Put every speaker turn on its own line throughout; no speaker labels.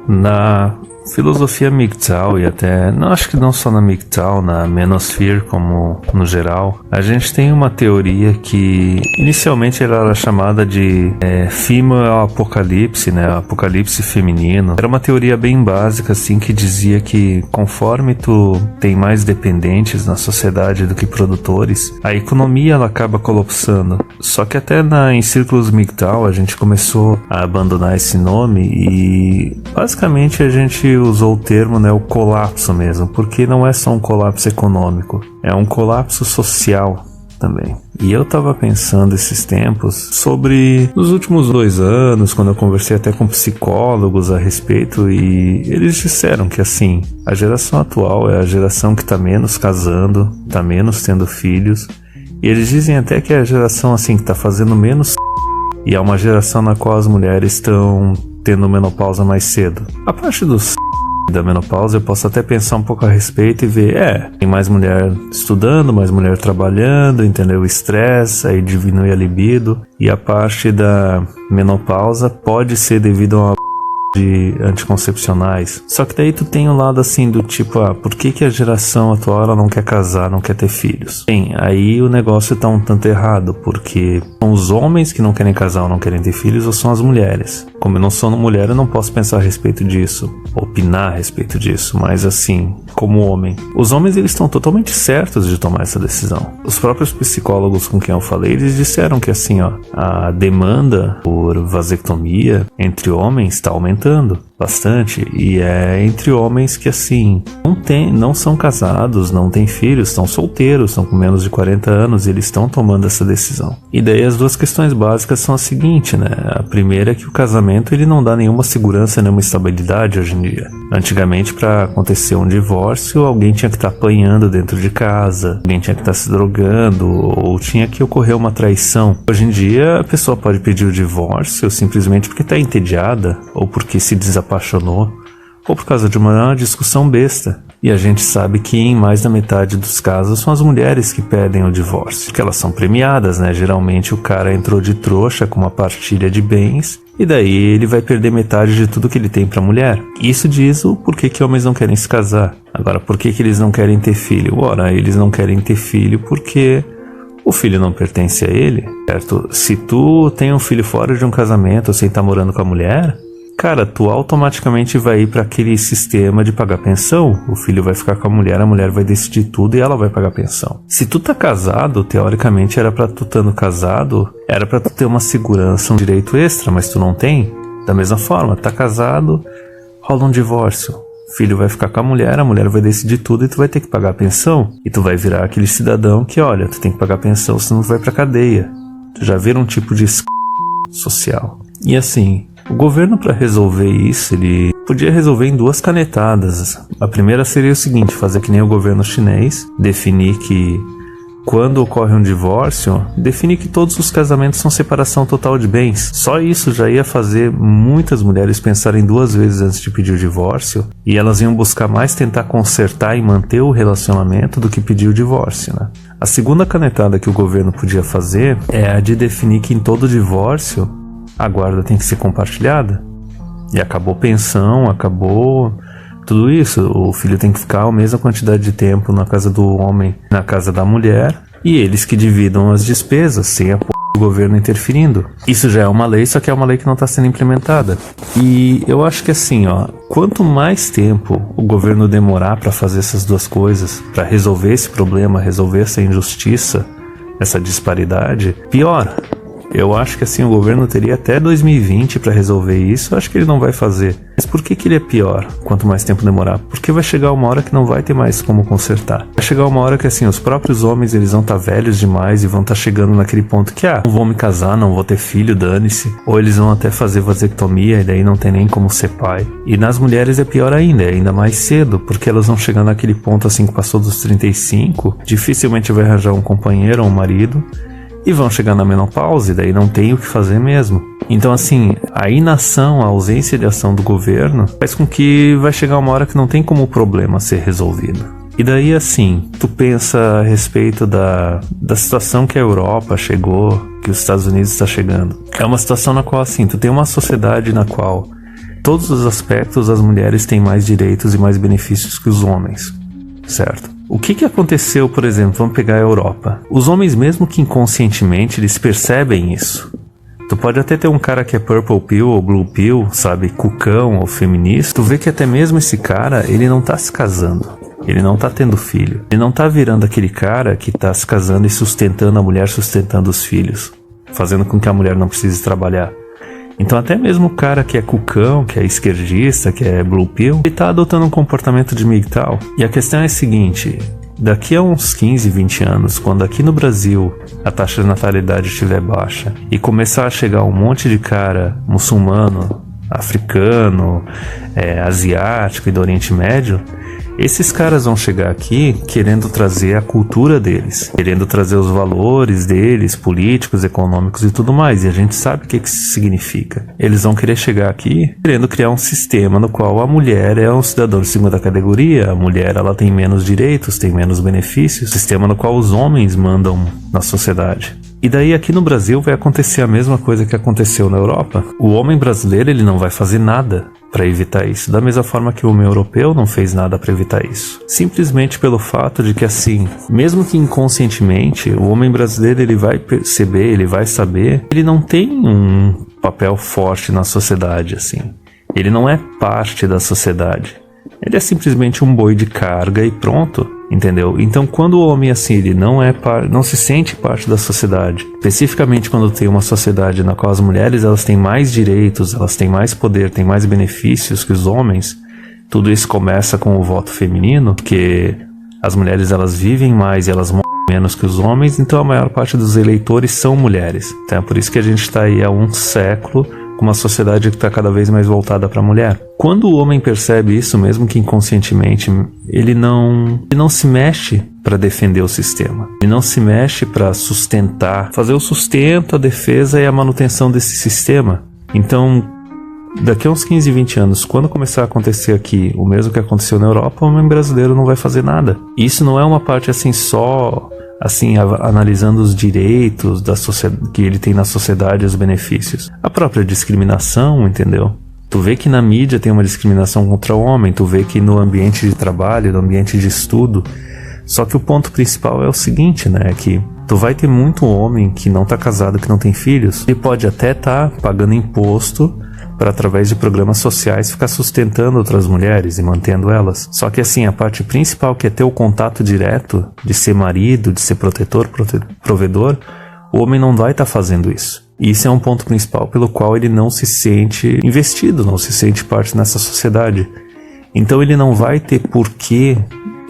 Na filosofia MGTOW e até, não acho que não só na MGTOW, na Manosphere como no geral, a gente tem uma teoria que inicialmente ela era chamada de Female Apocalipse, né, apocalipse feminino. Era uma teoria bem básica assim que dizia que conforme tu tem mais dependentes na sociedade do que produtores, a economia ela acaba colapsando. Só que até em círculos MGTOW a gente começou a abandonar esse nome e basicamente a gente usou o termo, né, o colapso mesmo, porque não é só um colapso econômico, é um colapso social também. E eu tava pensando esses tempos sobre os últimos 2 anos, quando eu conversei até com psicólogos a respeito, e eles disseram que assim, a geração atual é a geração que tá menos casando, tá menos tendo filhos, e eles dizem até que é a geração assim que tá fazendo menos e é uma geração na qual as mulheres estão tendo menopausa mais cedo. A parte da menopausa eu posso até pensar um pouco a respeito e ver, tem mais mulher estudando, mais mulher trabalhando, entendeu? O estresse, aí diminui a libido. E a parte da menopausa pode ser devido a uma de anticoncepcionais. Só que daí tu tem um lado assim do tipo, por que a geração atual ela não quer casar, não quer ter filhos? Bem, aí o negócio tá um tanto errado, porque são os homens que não querem casar ou não querem ter filhos, ou são as mulheres? Como eu não sou mulher, eu não posso pensar a respeito disso, opinar a respeito disso, mas assim, como homem, os homens eles estão totalmente certos de tomar essa decisão. Os próprios psicólogos com quem eu falei, eles disseram que assim, a demanda por vasectomia entre homens está aumentando bastante, e é entre homens que assim não são casados, não têm filhos, estão solteiros, estão com menos de 40 anos e eles estão tomando essa decisão. E daí as duas questões básicas são a seguinte, né? A primeira é que o casamento ele não dá nenhuma segurança, nenhuma estabilidade hoje em dia. Antigamente, para acontecer um divórcio, alguém tinha que estar apanhando dentro de casa, alguém tinha que estar se drogando, ou tinha que ocorrer uma traição. Hoje em dia a pessoa pode pedir o divórcio simplesmente porque está entediada, ou porque se desapaixonou, ou por causa de uma discussão besta. E a gente sabe que em mais da metade dos casos são as mulheres que pedem o divórcio, porque elas são premiadas, né? Geralmente o cara entrou de trouxa com uma partilha de bens, e daí ele vai perder metade de tudo que ele tem pra mulher. Isso diz o porquê que homens não querem se casar. Agora, por que eles não querem ter filho? Ora, eles não querem ter filho porque o filho não pertence a ele, certo? Se tu tem um filho fora de um casamento, sem estar morando com a mulher, cara, tu automaticamente vai ir para aquele sistema de pagar pensão. O filho vai ficar com a mulher vai decidir tudo e ela vai pagar pensão. Se tu tá casado, teoricamente era pra tu estando casado, era pra tu ter uma segurança, um direito extra, mas tu não tem. Da mesma forma, tá casado, rola um divórcio. O filho vai ficar com a mulher vai decidir tudo e tu vai ter que pagar a pensão. E tu vai virar aquele cidadão que, olha, tu tem que pagar pensão, senão tu vai pra cadeia. Tu já vira um tipo de social. E assim, o governo, para resolver isso, ele podia resolver em 2 canetadas. A primeira seria o seguinte, fazer que nem o governo chinês, definir que quando ocorre um divórcio, definir que todos os casamentos são separação total de bens. Só isso já ia fazer muitas mulheres pensarem 2 vezes antes de pedir o divórcio, e elas iam buscar mais tentar consertar e manter o relacionamento do que pedir o divórcio, né? A segunda canetada que o governo podia fazer é a de definir que em todo divórcio a guarda tem que ser compartilhada. E acabou pensão, acabou tudo isso. O filho tem que ficar a mesma quantidade de tempo na casa do homem, na casa da mulher, e eles que dividam as despesas, sem a do governo interferindo. Isso já é uma lei, só que é uma lei que não está sendo implementada. E eu acho que assim, quanto mais tempo o governo demorar para fazer essas 2 coisas, para resolver esse problema, resolver essa injustiça, essa disparidade, pior. Eu acho que assim o governo teria até 2020 para resolver isso. Eu acho que ele não vai fazer. Mas por que ele é pior quanto mais tempo demorar? Porque vai chegar uma hora que não vai ter mais como consertar. Vai chegar uma hora que assim os próprios homens eles vão estar velhos demais e vão estar chegando naquele ponto que não vou me casar, não vou ter filho, dane-se. Ou eles vão até fazer vasectomia e daí não tem nem como ser pai. E nas mulheres é pior ainda, é ainda mais cedo, porque elas vão chegar naquele ponto assim que passou dos 35, dificilmente vai arranjar um companheiro ou um marido. E vão chegar na menopausa e daí não tem o que fazer mesmo. Então assim, a inação, a ausência de ação do governo faz com que vai chegar uma hora que não tem como o problema ser resolvido. E daí assim, tu pensa a respeito da situação que a Europa chegou, que os Estados Unidos está chegando. É uma situação na qual assim, tu tem uma sociedade na qual todos os aspectos as mulheres têm mais direitos e mais benefícios que os homens, certo? O que aconteceu, por exemplo, vamos pegar a Europa. Os homens, mesmo que inconscientemente, eles percebem isso. Tu pode até ter um cara que é purple pill ou blue pill, sabe, cucão ou feminista. Tu vê que até mesmo esse cara, ele não tá se casando. Ele não tá tendo filho. Ele não tá virando aquele cara que tá se casando e sustentando a mulher, sustentando os filhos, fazendo com que a mulher não precise trabalhar. Então até mesmo o cara que é cucão, que é esquerdista, que é blue pill, ele tá adotando um comportamento de MGTOW. E a questão é a seguinte: daqui a uns 15, 20 anos, quando aqui no Brasil a taxa de natalidade estiver baixa e começar a chegar um monte de cara muçulmano, africano, asiático e do Oriente Médio, esses caras vão chegar aqui querendo trazer a cultura deles, querendo trazer os valores deles, políticos, econômicos e tudo mais. E a gente sabe o que isso significa. Eles vão querer chegar aqui querendo criar um sistema no qual a mulher é um cidadão de segunda categoria, a mulher ela tem menos direitos, tem menos benefícios, sistema no qual os homens mandam na sociedade. E daí aqui no Brasil vai acontecer a mesma coisa que aconteceu na Europa. O homem brasileiro ele não vai fazer nada para evitar isso, da mesma forma que o homem europeu não fez nada para evitar isso. Simplesmente pelo fato de que, assim, mesmo que inconscientemente, o homem brasileiro ele vai perceber, ele vai saber, ele não tem um papel forte na sociedade, assim. Ele não é parte da sociedade. Ele é simplesmente um boi de carga e pronto, entendeu? Então quando o homem assim, ele não se sente parte da sociedade, especificamente quando tem uma sociedade na qual as mulheres elas têm mais direitos, elas têm mais poder, têm mais benefícios que os homens, tudo isso começa com o voto feminino, porque as mulheres elas vivem mais e elas morrem menos que os homens, então a maior parte dos eleitores são mulheres. Então é por isso que a gente está aí há um século com uma sociedade que está cada vez mais voltada para a mulher. Quando o homem percebe isso, mesmo que inconscientemente, ele não se mexe para defender o sistema. Ele não se mexe para sustentar, fazer o sustento, a defesa e a manutenção desse sistema. Então, daqui a uns 15, 20 anos, quando começar a acontecer aqui o mesmo que aconteceu na Europa, o homem brasileiro não vai fazer nada. Isso não é uma parte assim só... assim, analisando os direitos da que ele tem na sociedade, os benefícios. A própria discriminação, entendeu? Tu vê que na mídia tem uma discriminação contra o homem, tu vê que no ambiente de trabalho, no ambiente de estudo. Só que o ponto principal é o seguinte, né? Que tu vai ter muito homem que não tá casado, que não tem filhos. Ele pode até tá pagando imposto para, através de programas sociais, ficar sustentando outras mulheres e mantendo elas. Só que assim, a parte principal, que é ter o contato direto, de ser marido, de ser protetor, provedor, o homem não vai estar fazendo isso. E isso é um ponto principal pelo qual ele não se sente investido, não se sente parte nessa sociedade. Então ele não vai ter porquê,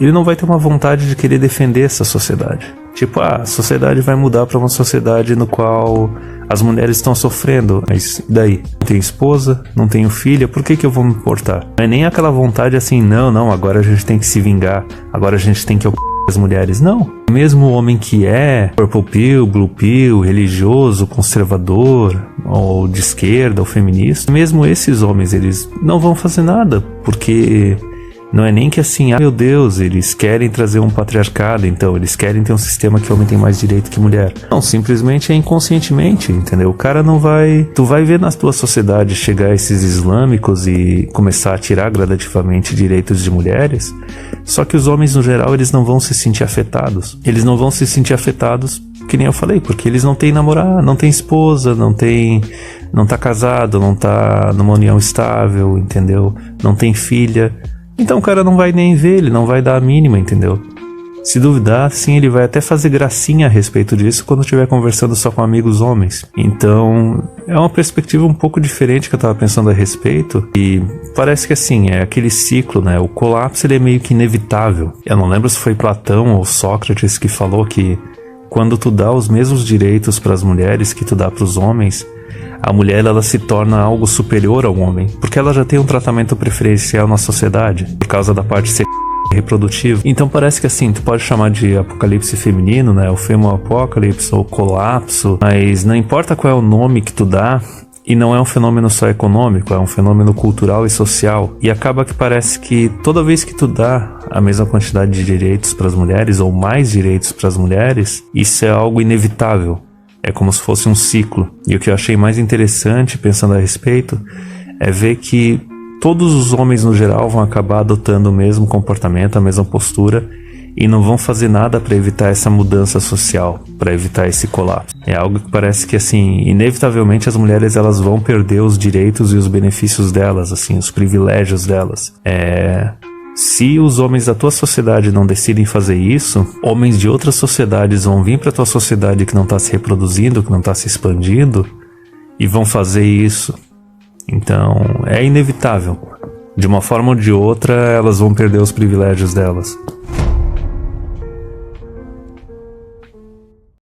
ele não vai ter uma vontade de querer defender essa sociedade. Tipo, a sociedade vai mudar para uma sociedade no qual as mulheres estão sofrendo, mas daí? Não tenho esposa, não tenho filha, por que eu vou me importar? Não é nem aquela vontade assim, não, agora a gente tem que se vingar, agora a gente tem que ocupar as mulheres. Não. Mesmo o homem que é purple pill, blue pill, religioso, conservador, ou de esquerda, ou feminista, mesmo esses homens, eles não vão fazer nada, porque... não é nem que assim, meu Deus, eles querem trazer um patriarcado, então eles querem ter um sistema que o homem tem mais direito que mulher. Não, simplesmente é inconscientemente, entendeu? O cara não vai... tu vai ver na tua sociedade chegar esses islâmicos e começar a tirar gradativamente direitos de mulheres, só que os homens no geral, eles não vão se sentir afetados. Eles não vão se sentir afetados, que nem eu falei, porque eles não têm namorado, não têm esposa, não tá casado, não tá numa união estável, entendeu? Não tem filha. Então o cara não vai nem ver, ele não vai dar a mínima, entendeu? Se duvidar, sim, ele vai até fazer gracinha a respeito disso quando estiver conversando só com amigos homens. Então, é uma perspectiva um pouco diferente que eu tava pensando a respeito. E parece que assim, é aquele ciclo, né? O colapso, ele é meio que inevitável. Eu não lembro se foi Platão ou Sócrates que falou que quando tu dá os mesmos direitos para as mulheres que tu dá para os homens, a mulher ela se torna algo superior ao homem, porque ela já tem um tratamento preferencial na sociedade, por causa da parte sexual e reprodutiva. Então parece que assim, tu pode chamar de apocalipse feminino, né, o femoapocalipse ou colapso, mas não importa qual é o nome que tu dá, e não é um fenômeno só econômico, é um fenômeno cultural e social. E acaba que parece que toda vez que tu dá a mesma quantidade de direitos para as mulheres, ou mais direitos para as mulheres, isso é algo inevitável. É como se fosse um ciclo. E o que eu achei mais interessante, pensando a respeito, é ver que todos os homens no geral vão acabar adotando o mesmo comportamento, a mesma postura, e não vão fazer nada para evitar essa mudança social, para evitar esse colapso. É algo que parece que, assim, inevitavelmente as mulheres elas vão perder os direitos e os benefícios delas, assim, os privilégios delas. Se os homens da tua sociedade não decidem fazer isso, homens de outras sociedades vão vir para tua sociedade que não está se reproduzindo, que não está se expandindo, e vão fazer isso. Então, é inevitável. De uma forma ou de outra, elas vão perder os privilégios delas.